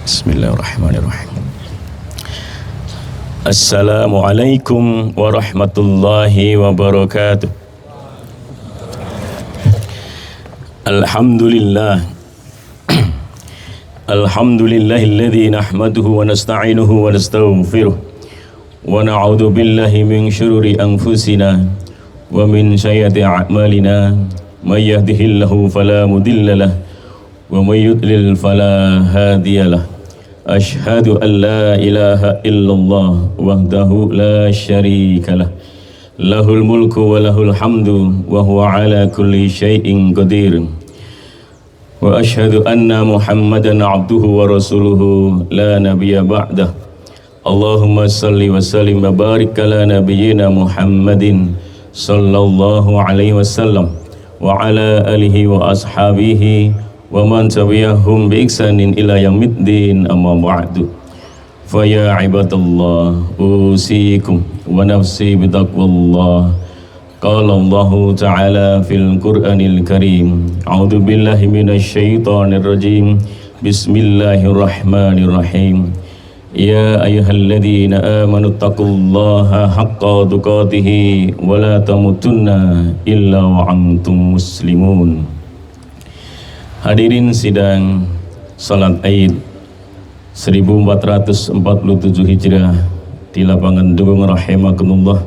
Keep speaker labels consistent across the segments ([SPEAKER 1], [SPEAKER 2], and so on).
[SPEAKER 1] Bismillahirrahmanirrahim. Assalamualaikum warahmatullahi wabarakatuh. Alhamdulillah. Alhamdulillahilladzi nahmaduhu wa nasta'inuhu wa nastaghfiruh wa na'udzu billahi min syururi anfusina wa min sayyiati a'malina may yahdihillahu fala mudilla lahu wa may yudlil fala hadiyalah. Ashhadu an la ilaha illallah wahdahu la syarikalah lahul mulku wa lahul hamdu wa huwa ala kulli syai'in qadir. Wa ashhadu anna Muhammadan abduhu wa rasuluhu la nabiyya ba'dah. Allahumma salli wa sallim wa barik ala nabiyyina Muhammadin sallallahu alaihi wasallam wa ala alihi wa ashabihi wa man tabi'ahum bi ihsanin ila yaumiddin, amma ba'du. Fa ya ibadallah, usikum wa nafsi bi taqwallah. Qala Allah ta'ala fil Qur'anil Karim, a'udzu billahi minasy syaithanir rajim. Bismillahirrahmanirrahim. Ya ayyuhalladzina amanu taqullaha haqqa tuqatih wa la tamutunna illa wa antum muslimun. Hadirin sidang salat Aid 1447 Hijrah di lapangan Dukung rahimakumullah.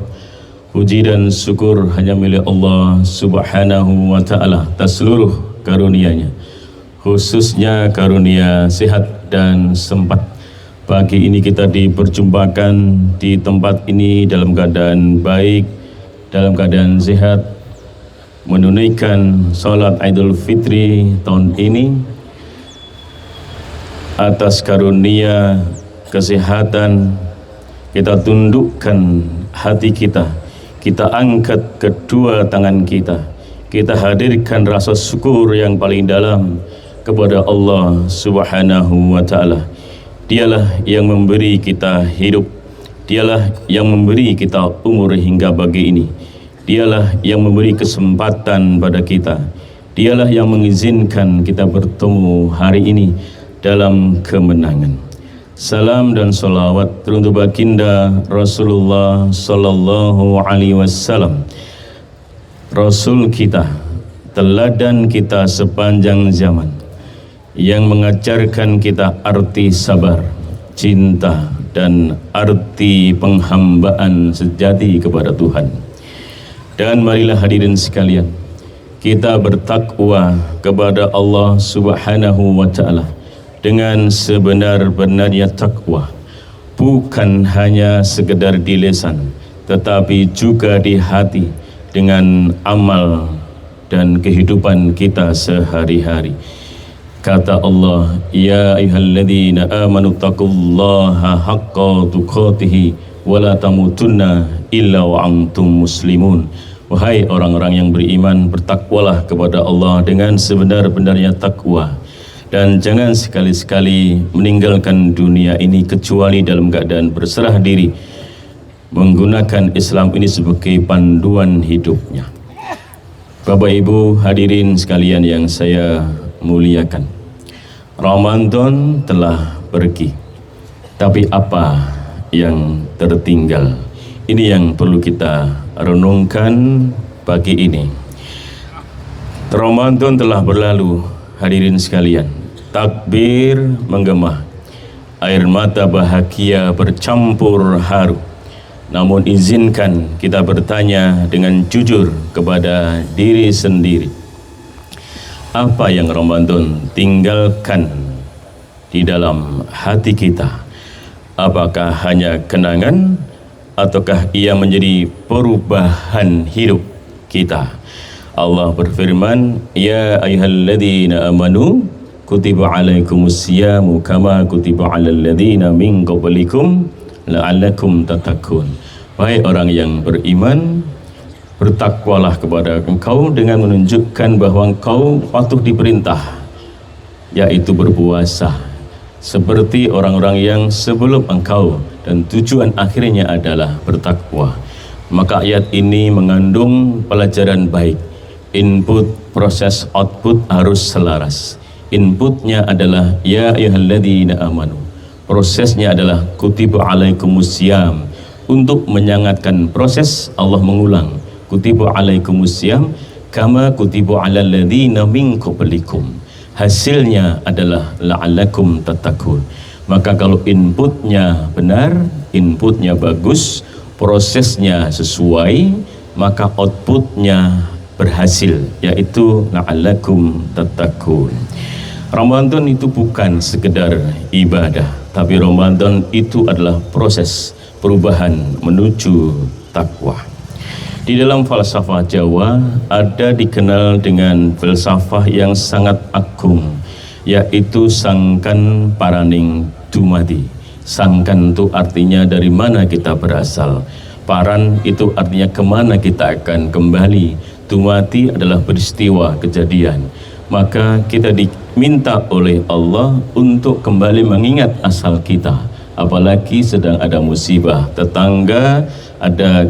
[SPEAKER 1] Puji dan syukur hanya milik Allah Subhanahu wa ta'ala atas seluruh karunia-Nya, khususnya karunia sehat dan sempat. Pagi ini kita diperjumpakan di tempat ini dalam keadaan baik, dalam keadaan sehat, menunaikan salat Idul Fitri tahun ini atas karunia kesehatan. Kita tundukkan hati kita, kita angkat kedua tangan kita, kita hadirkan rasa syukur yang paling dalam kepada Allah Subhanahu wa ta'ala. Dialah yang memberi kita hidup, dialah yang memberi kita umur hingga pagi ini, dialah yang memberi kesempatan pada kita, dialah yang mengizinkan kita bertemu hari ini dalam kemenangan. Salam dan salawat untuk baginda Rasulullah sallallahu alaihi wasallam, Rasul kita, teladan kita sepanjang zaman, yang mengajarkan kita arti sabar, cinta, dan arti penghambaan sejati kepada Tuhan. Dan marilah hadirin sekalian, kita bertakwa kepada Allah Subhanahu wa ta'ala dengan sebenar-benarnya takwa, bukan hanya sekedar di lisan, tetapi juga di hati dengan amal dan kehidupan kita sehari-hari. Kata Allah, ya ayyuhalladzina amanu taqullaha haqqa tuqatih wa la tamutunna illa wa antum muslimun. Wahai orang-orang yang beriman, bertakwalah kepada Allah dengan sebenar-benarnya takwa, dan jangan sekali-sekali meninggalkan dunia ini kecuali dalam keadaan berserah diri, menggunakan Islam ini sebagai panduan hidupnya. Bapak Ibu hadirin sekalian yang saya muliakan, Ramadan telah pergi, tapi apa yang tertinggal? Ini yang perlu kita renungkan pagi ini. Ramadan telah berlalu, hadirin sekalian. Takbir menggema, air mata bahagia bercampur haru. Namun izinkan kita bertanya dengan jujur kepada diri sendiri, apa yang Ramadan tinggalkan di dalam hati kita? Apakah hanya kenangan, ataukah ia menjadi perubahan hidup kita? Allah berfirman, ya ayyuhalladzina amanu kutiba alaikumusyamu kama kutiba alal ladzina min qablikum la'allakum tattaqun. Wahai orang yang beriman, bertakwalah kepada engkau dengan menunjukkan bahwa engkau patuh diperintah, yaitu berpuasa seperti orang-orang yang sebelum engkau, dan tujuan akhirnya adalah bertakwa. Maka ayat ini mengandung pelajaran baik. Input, proses, output harus selaras. Inputnya adalah ya ayyuhalladzina amanu. Prosesnya adalah kutiba alaikumusiyam. Untuk menyangatkan proses, Allah mengulang kutiba alaikumusiyam kama kutiba alal ladzina min qablikum. Hasilnya adalah la'allakum tattaqun. Maka kalau inputnya benar, inputnya bagus, prosesnya sesuai, maka outputnya berhasil, yaitu la'allakum tattaqun. Ramadan itu bukan sekedar ibadah, tapi Ramadan itu adalah proses perubahan menuju takwa. Di dalam falsafah Jawa ada dikenal dengan filsafah yang sangat agung, yaitu sangkan paraning dumadi. Sangkan itu artinya dari mana kita berasal, paran itu artinya kemana kita akan kembali, dumadi adalah peristiwa kejadian. Maka kita diminta oleh Allah untuk kembali mengingat asal kita, apalagi sedang ada musibah, tetangga ada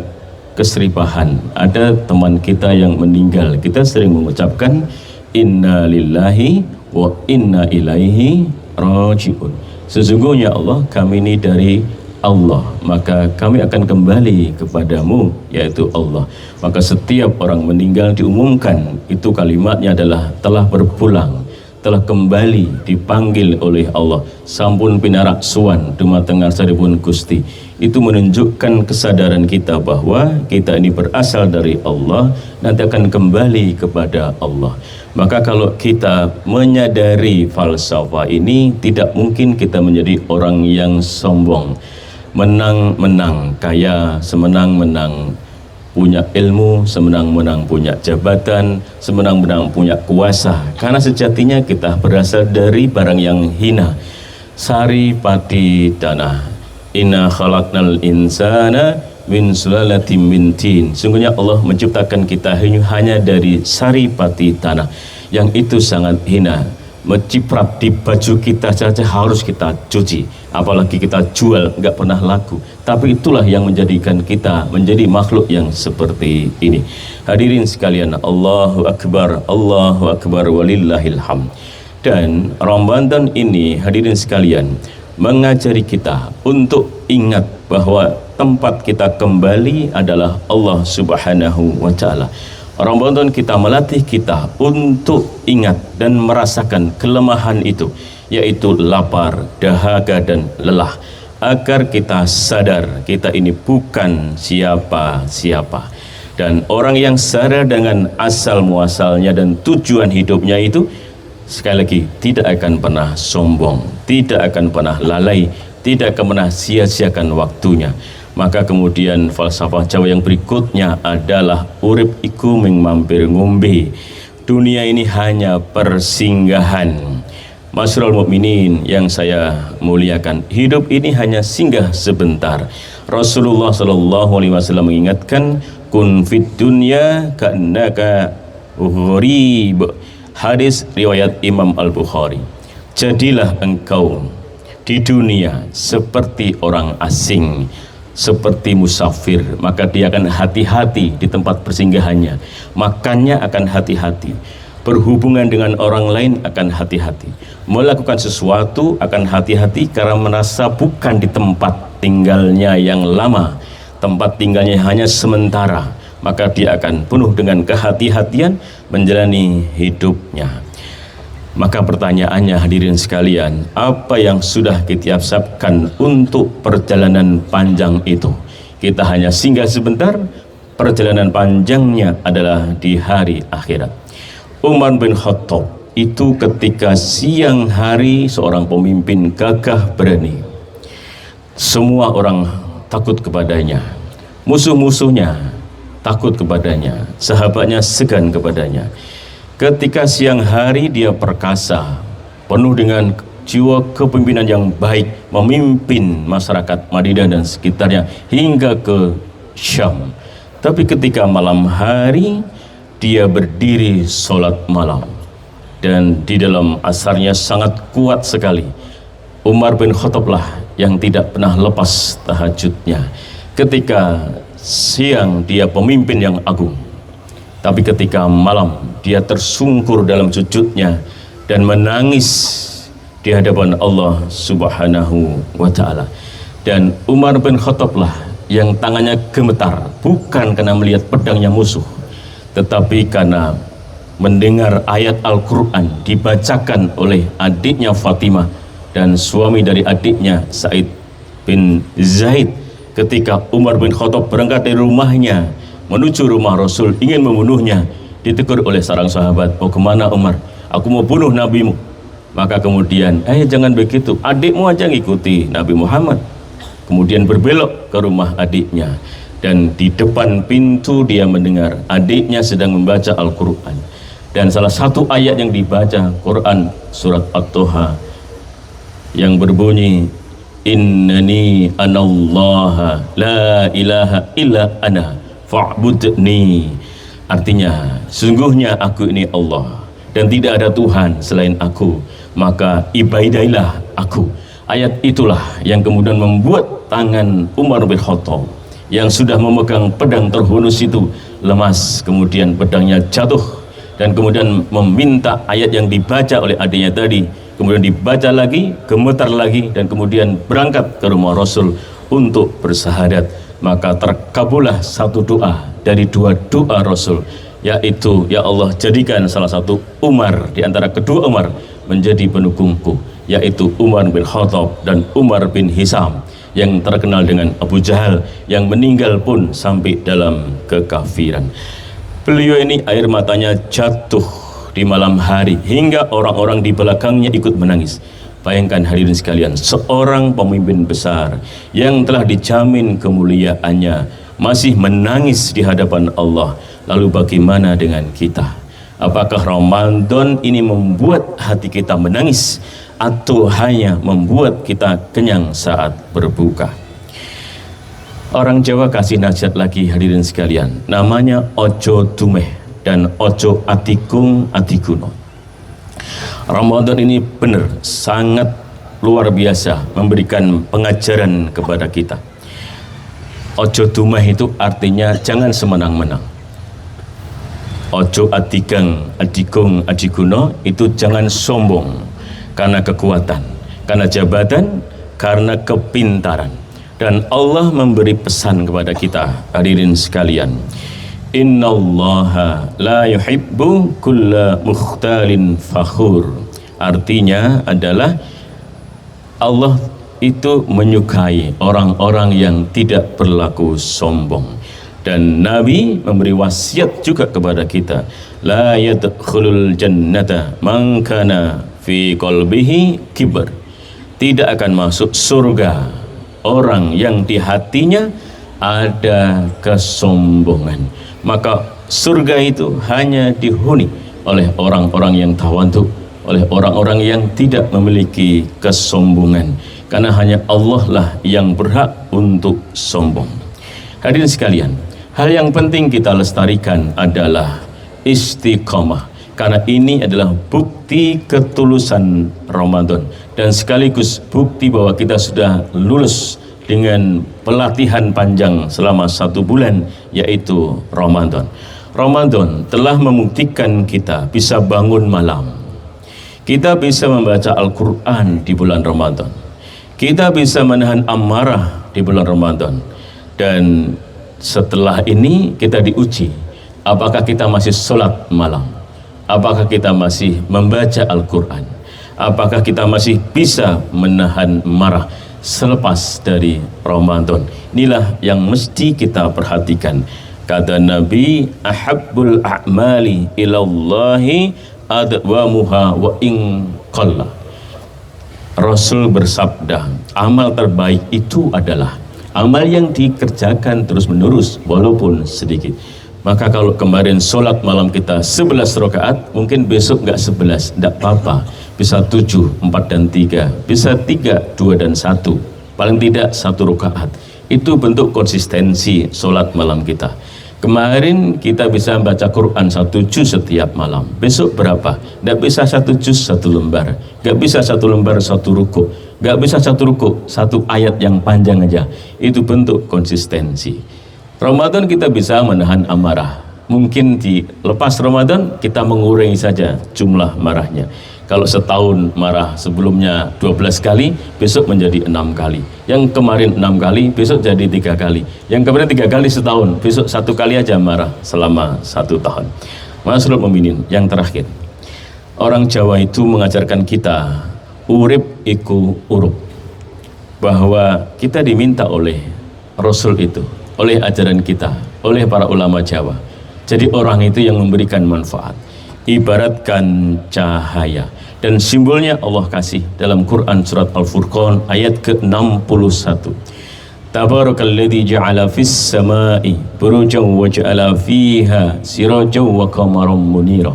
[SPEAKER 1] keseripahan, ada teman kita yang meninggal, kita sering mengucapkan inna lillahi wa inna ilaihi raji'un. Sesungguhnya Allah, kami ini dari Allah, maka kami akan kembali kepadamu, yaitu Allah. Maka setiap orang meninggal diumumkan, itu kalimatnya adalah telah berpulang, telah kembali, dipanggil oleh Allah, sampun pinarak suwan dumateng ngarsaripun Gusti. Itu menunjukkan kesadaran kita bahwa kita ini berasal dari Allah, nanti akan kembali kepada Allah. Maka kalau kita menyadari falsafah ini, tidak mungkin kita menjadi orang yang sombong, menang-menang kaya, semenang-menang punya ilmu, semenang-menang punya jabatan, semenang-menang punya kuasa. Karena sejatinya kita berasal dari barang yang hina. Sari pati tanah. Inna khalaqnal insana min sulalatin min tin. Sungguhnya Allah menciptakan kita hanya dari sari pati tanah, yang itu sangat hina. Menciprat di baju kita saja harus kita cuci, apalagi kita jual, nggak pernah laku. Tapi itulah yang menjadikan kita menjadi makhluk yang seperti ini. Hadirin sekalian, Allahu Akbar, walillahil hamd. Dan Ramadan ini, hadirin sekalian, mengajari kita untuk ingat bahwa tempat kita kembali adalah Allah Subhanahu wa Ta'ala. Ramadan kita melatih kita untuk ingat dan merasakan kelemahan itu, yaitu lapar, dahaga, dan lelah, agar kita sadar kita ini bukan siapa-siapa. Dan orang yang sadar dengan asal muasalnya dan tujuan hidupnya itu, sekali lagi, tidak akan pernah sombong, tidak akan pernah lalai, tidak akan pernah sia-siakan waktunya. Maka kemudian falsafah Jawa yang berikutnya adalah urip iku ming mampir ngombe. Dunia ini hanya persinggahan. Masyarul mukminin yang saya muliakan, hidup ini hanya singgah sebentar. Rasulullah SAW mengingatkan, kun fid dunya ka'annaka gharib. Hadis riwayat Imam Al-Bukhari. Jadilah engkau di dunia seperti orang asing, seperti musafir. Maka dia akan hati-hati di tempat persinggahannya, makannya akan hati-hati, berhubungan dengan orang lain akan hati-hati, melakukan sesuatu akan hati-hati, karena merasa bukan di tempat tinggalnya yang lama, tempat tinggalnya hanya sementara. Maka dia akan penuh dengan kehati-hatian menjalani hidupnya. Maka pertanyaannya, hadirin sekalian, apa yang sudah kita siapkan untuk perjalanan panjang itu? Kita hanya singgah sebentar, perjalanan panjangnya adalah di hari akhirat. Umar bin Khattab itu ketika siang hari seorang pemimpin gagah berani, semua orang takut kepadanya, musuh-musuhnya takut kepadanya, sahabatnya segan kepadanya. Ketika siang hari dia perkasa, penuh dengan jiwa kepemimpinan yang baik, memimpin masyarakat Madinah dan sekitarnya hingga ke Syam. Tapi ketika malam hari dia berdiri sholat malam, dan di dalam asarnya sangat kuat sekali. Umar bin Khattab lah yang tidak pernah lepas tahajudnya. Ketika siang dia pemimpin yang agung, tapi ketika malam dia tersungkur dalam sujudnya dan menangis di hadapan Allah Subhanahu wa Ta'ala. Dan Umar bin Khattab lah yang tangannya gemetar, bukan karena melihat pedangnya musuh, tetapi karena mendengar ayat Al-Quran dibacakan oleh adiknya Fatimah dan suami dari adiknya Said bin Zaid. Ketika Umar bin Khattab berangkat dari rumahnya menuju rumah Rasul ingin membunuhnya, ditegur oleh seorang sahabat, "Mau kemana Umar? Aku mau bunuh nabimu." Maka kemudian, jangan begitu, adikmu aja ngikuti Nabi Muhammad. Kemudian berbelok ke rumah adiknya, dan di depan pintu dia mendengar adiknya sedang membaca Al-Quran. Dan salah satu ayat yang dibaca Quran surat At-Toha yang berbunyi, "Innani anallaha la ilaha illa ana fa'budni." Artinya, sungguhnya aku ini Allah dan tidak ada Tuhan selain aku, maka ibadailah aku. Ayat itulah yang kemudian membuat tangan Umar bin Khattab yang sudah memegang pedang terhunus itu lemas, kemudian pedangnya jatuh, dan kemudian meminta ayat yang dibaca oleh adiknya tadi, kemudian dibaca lagi, gemetar lagi, dan kemudian berangkat ke rumah Rasul untuk bersahadat. Maka terkabullah satu doa dari dua doa Rasul, yaitu, "Ya Allah, jadikan salah satu Umar di antara kedua Umar menjadi pendukungku," yaitu Umar bin Khattab dan Umar bin Hisam yang terkenal dengan Abu Jahal, yang meninggal pun sampai dalam kekafiran. Beliau ini air matanya jatuh di malam hari hingga orang-orang di belakangnya ikut menangis. Bayangkan hadirin sekalian, seorang pemimpin besar yang telah dijamin kemuliaannya masih menangis di hadapan Allah. Lalu bagaimana dengan kita? Apakah Ramadan ini membuat hati kita menangis atau hanya membuat kita kenyang saat berbuka? Orang Jawa kasih nasihat lagi hadirin sekalian, namanya ojo dumeh dan ojo atikung atikuno. Ramadan ini benar sangat luar biasa memberikan pengajaran kepada kita. Ojo dumeh itu artinya jangan semenang-menang. Ojo atikang adikung adikuno itu jangan sombong karena kekuatan, karena jabatan, karena kepintaran. Dan Allah memberi pesan kepada kita hadirin sekalian, "Innallaha la yuhibbu kulla mukhtalin fakhur." Artinya adalah Allah itu menyukai orang-orang yang tidak berlaku sombong. Dan Nabi memberi wasiat juga kepada kita, "La yadkhulul jannata man kana fi qalbihi kibr." Tidak akan masuk surga orang yang di hatinya ada kesombongan. Maka surga itu hanya dihuni oleh orang-orang yang tawadhu, oleh orang-orang yang tidak memiliki kesombongan, karena hanya Allah lah yang berhak untuk sombong. Hadirin sekalian, hal yang penting kita lestarikan adalah istiqomah, karena ini adalah bukti ketulusan Ramadan dan sekaligus bukti bahwa kita sudah lulus dengan pelatihan panjang selama 1 bulan, yaitu Ramadan. Ramadan telah membuktikan kita bisa bangun malam, kita bisa membaca Al-Quran di bulan Ramadan, kita bisa menahan amarah di bulan Ramadan. Dan setelah ini kita diuji, apakah kita masih sholat malam, apakah kita masih membaca Al-Quran, apakah kita masih bisa menahan marah selepas dari Ramadan. Inilah yang mesti kita perhatikan. Kata Nabi, "Ahabbul a'mali ilallahi adwamuha wa in qalla." Rasul bersabda, amal terbaik itu adalah amal yang dikerjakan terus menerus walaupun sedikit. Maka kalau kemarin sholat malam kita 11 rakaat, mungkin besok nggak 11, nggak apa-apa, bisa 7, 4 dan 3, bisa 3, 2 dan 1, paling tidak 1 rakaat. Itu bentuk konsistensi sholat malam kita. Kemarin kita bisa baca Quran 1 juz setiap malam, besok berapa? Nggak bisa 1 juz 1 lembar, nggak bisa 1 lembar 1 ruku, nggak bisa 1 ruku 1 ayat yang panjang aja. Itu bentuk konsistensi. Ramadan kita bisa menahan amarah, mungkin di lepas Ramadan kita mengurangi saja jumlah marahnya. Kalau setahun marah sebelumnya 12 kali, besok menjadi 6 kali. Yang kemarin 6 kali, besok jadi 3 kali. Yang kemarin 3 kali setahun, besok 1 kali aja marah selama 1 tahun. Masyaallah mukminin, yang terakhir. Orang Jawa itu mengajarkan kita urip iku urup. Bahwa kita diminta oleh Rasul itu, oleh ajaran kita, oleh para ulama Jawa. Jadi orang itu yang memberikan manfaat. Ibaratkan cahaya, dan simbolnya Allah kasih dalam Quran surat Al-Furqan ayat ke-61. Tabarakalladzi ja'ala fis sama'i burujan wa ja'ala fiha sirajan wa qamaran munira.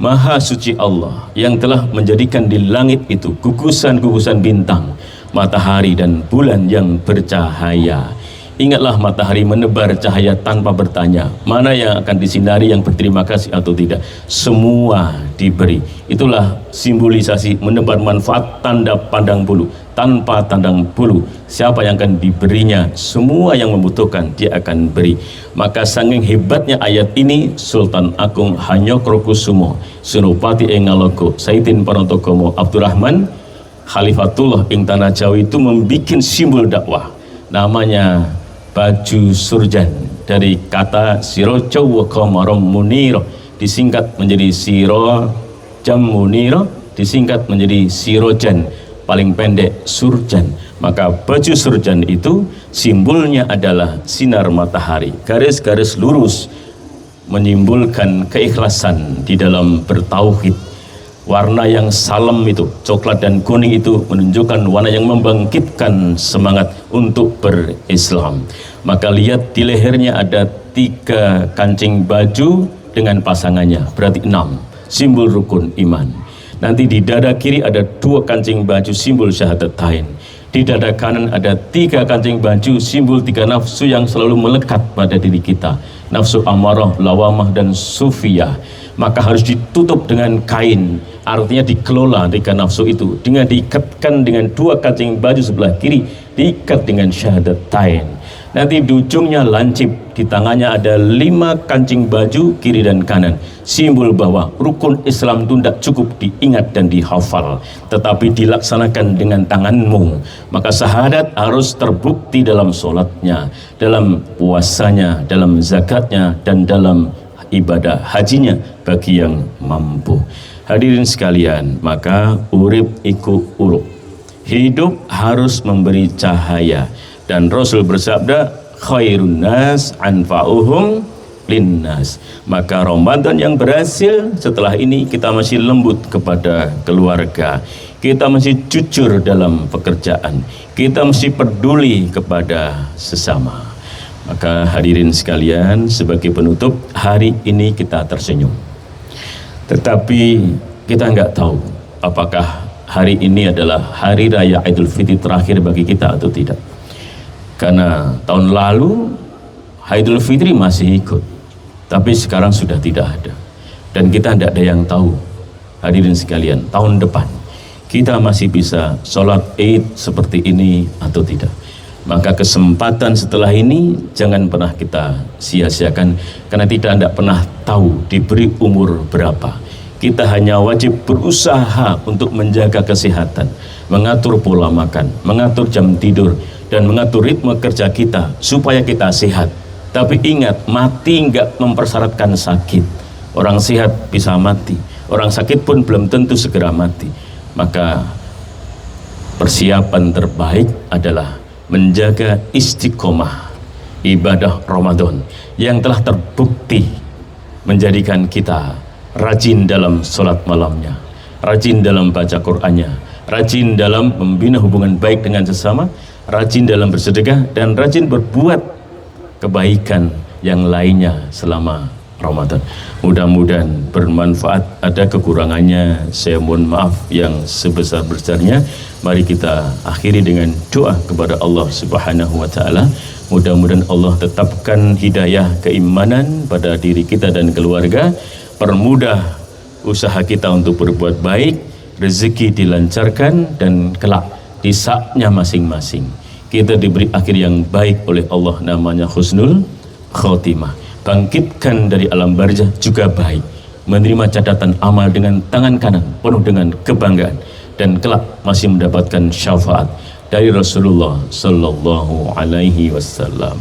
[SPEAKER 1] Maha suci Allah yang telah menjadikan di langit itu gugusan-gugusan bintang, matahari dan bulan yang bercahaya. Ingatlah matahari menebar cahaya tanpa bertanya mana yang akan disinari, yang berterima kasih atau tidak. Semua diberi. Itulah simbolisasi menebar manfaat tanda pandang bulu. Tanpa tandang bulu, siapa yang akan diberinya? Semua yang membutuhkan dia akan beri. Maka saking hebatnya ayat ini, Sultan Agung Hanyokrokusumo Senopati Engalogo Saidin Panotogomo Abdurrahman Khalifatullah ing Tanah Jawa itu membuat simbol dakwah namanya baju surjan, dari kata sirojo wa qamarum muniro disingkat menjadi siro jam muniro disingkat menjadi sirojan, paling pendek surjan. Maka baju surjan itu simbolnya adalah sinar matahari, garis-garis lurus menyimbolkan keikhlasan di dalam bertauhid. Warna yang salem itu, coklat dan kuning itu menunjukkan warna yang membangkitkan semangat untuk berislam. Maka lihat di lehernya ada 3 kancing baju dengan pasangannya, berarti 6, simbol rukun iman. Nanti di dada kiri ada 2 kancing baju, simbol syahadatain. Di dada kanan ada 3 kancing baju, simbol 3 nafsu yang selalu melekat pada diri kita, nafsu amarah, lawamah, dan sufiyah. Maka harus ditutup dengan kain, artinya dikelola 3 nafsu itu dengan diikatkan dengan 2 kancing baju sebelah kiri, diikat dengan syahadatain. Nanti di ujungnya lancip, di tangannya ada 5 kancing baju kiri dan kanan, simbol bahwa rukun Islam itu tidak cukup diingat dan dihafal, tetapi dilaksanakan dengan tanganmu. Maka syahadat harus terbukti dalam sholatnya, dalam puasanya, dalam zakatnya, dan dalam ibadah hajinya bagi yang mampu. Hadirin sekalian, maka urip iku urup, hidup harus memberi cahaya. Dan Rasul bersabda, khairun nas anfa'uhum linnas. Maka Ramadan yang berhasil setelah ini, kita masih lembut kepada keluarga, kita masih jujur dalam pekerjaan, kita masih peduli kepada sesama. Maka hadirin sekalian, sebagai penutup, hari ini kita tersenyum, tetapi kita nggak tahu apakah hari ini adalah hari raya Idul Fitri terakhir bagi kita atau tidak. Karena tahun lalu Idul Fitri masih ikut, tapi sekarang sudah tidak ada, dan kita tidak ada yang tahu. Hadirin sekalian, tahun depan kita masih bisa sholat Id seperti ini atau tidak. Maka kesempatan setelah ini jangan pernah kita sia-siakan, karena kita tidak pernah tahu diberi umur berapa. Kita hanya wajib berusaha untuk menjaga kesehatan, mengatur pola makan, mengatur jam tidur, dan mengatur ritme kerja kita supaya kita sehat. Tapi ingat, mati enggak mempersyaratkan sakit. Orang sehat bisa mati, orang sakit pun belum tentu segera mati. Maka persiapan terbaik adalah menjaga istiqomah ibadah Ramadan yang telah terbukti menjadikan kita rajin dalam sholat malamnya, rajin dalam baca Qur'annya, rajin dalam membina hubungan baik dengan sesama, rajin dalam bersedekah, dan rajin berbuat kebaikan yang lainnya selama Ramadan. Mudah-mudahan bermanfaat. Ada kekurangannya, saya mohon maaf yang sebesar-besarnya. Mari kita akhiri dengan doa kepada Allah Subhanahu wa taala. Mudah-mudahan Allah tetapkan hidayah keimanan pada diri kita dan keluarga, permudah usaha kita untuk berbuat baik, rezeki dilancarkan, dan kelak di saatnya masing-masing kita diberi akhir yang baik oleh Allah, namanya husnul khotimah. Bangkitkan dari alam barzah juga baik, menerima catatan amal dengan tangan kanan penuh dengan kebanggaan, dan kelak masih mendapatkan syafaat dari Rasulullah sallallahu alaihi wasallam.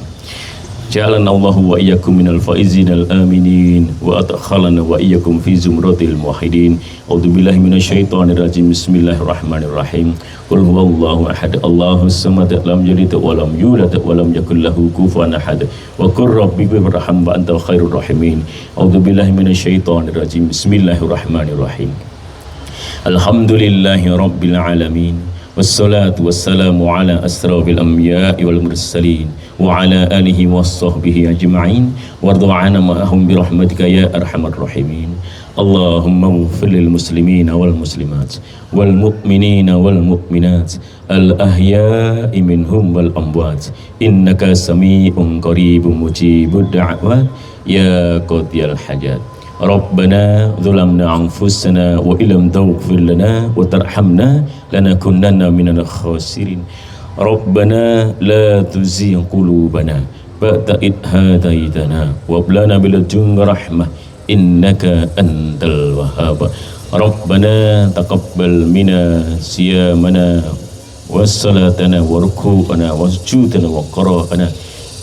[SPEAKER 1] Ja'alana Allahu wa iyyakum minal faizin al-aminin wa adkhalana wa iyyakum fi zumratil muwahhidin. A'udzubillahi minasyaitonir rajim. Bismillahirrahmanirrahim. Qul huwallahu ahad, Allahus samad, lam yalid wa lam yulad wa lam yakul lahu kufuwan ahad. Wa qur rabbi irham wa antal khairur rahimin. A'udzubillahi minasyaitonir rajim. Bismillahirrahmanirrahim. Alhamdulillahi rabbil alamin. Wassalatu wassalamu ala asrafil anbiya'i wal mursalin wa ala alihi wassahbihi ajma'in wardu'ana ma'ahum birahmatika ya arhamar rahimin. Allahumma ighfir lil muslimina wal muslimat wal mu'minina wal mu'minat al ahya'i minhum wal amwat innaka sami'un qaribun mujibud da'wat ya qadiyal hajat. Rabbana zulamna anfusana wa illam taghfir lana wa tarhamna lanakunanna minal khasirin. Rabbana la tuzigh qulubana ba'da idh hadaitana wa hab lana min ladunka rahmah innaka antal wahhab. Rabbana taqabbal minna siyamana wassalatana wa ruku'ana wasjudana wa qira'ana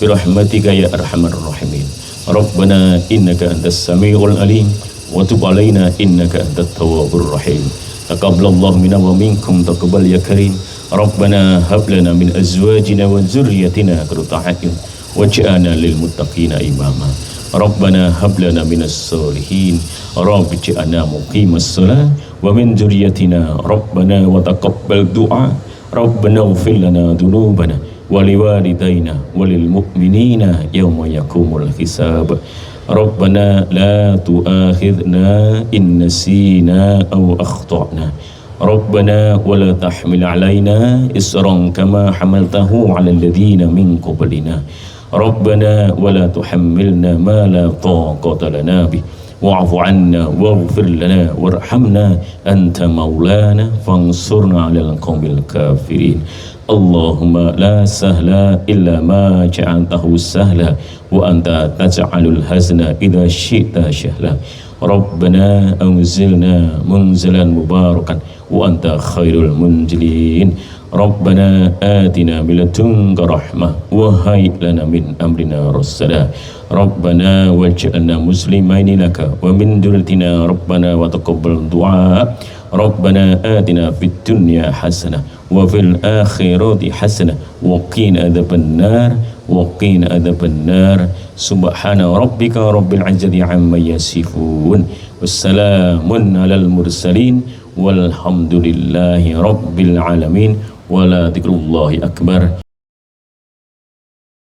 [SPEAKER 1] birahmatika ya arhamar rahimin. Rabbana innaka antas samiul alim wa tub alaina innaka antat tawwabur rahim. Taqabbalallahu minna wa minkum taqabbal ya karim. Rabbana hab lana min azwajina wa dzurriyyatina qurrata a'yun waj'alna lil muttaqina imama. Rabbana hab lana minas solihin. Rabbi ij'alna muqimas shalah wa min dzurriyyatina Rabbana wa taqabbal du'a. Rabbana ighfir lana dzunubana waliwalidayna walil mu'minina yawma yakumul hisab. Rabbana la tu'akhidna in nasina aw akhtana. Rabbana wa la tahmil alaina isran kama hamaltahu ala alladhina min qablina. Rabbana wa la tuhammilna ma la taqata lana bih wa'fu 'anna waghfir lana warhamna anta maulana fansurna 'alal qaumil kafirin. Allahumma la sahla illa ma ja'altahu sahla wa anta taj'alul hazna idza syi'ta sahla. Rabbana anzilna munzalan mubarakan wa anta khairul munzilin. Rabbana atina min ladunka rahmah wa hayyi lana min amrina rasyada. Rabbana waj'alna muslimaini laka wa min dzurriyyatina rabbana wa taqabbal du'a. Rabbana atina fid dunya hasanah wa fil akhirati hasanah wa qina adzabannar wa qina adzabannar. Subhana rabbika rabbil izzati amma yasifun wassalamun alal mursalin walhamdulillahi rabbil alamin. Wala dzikrullahi akbar.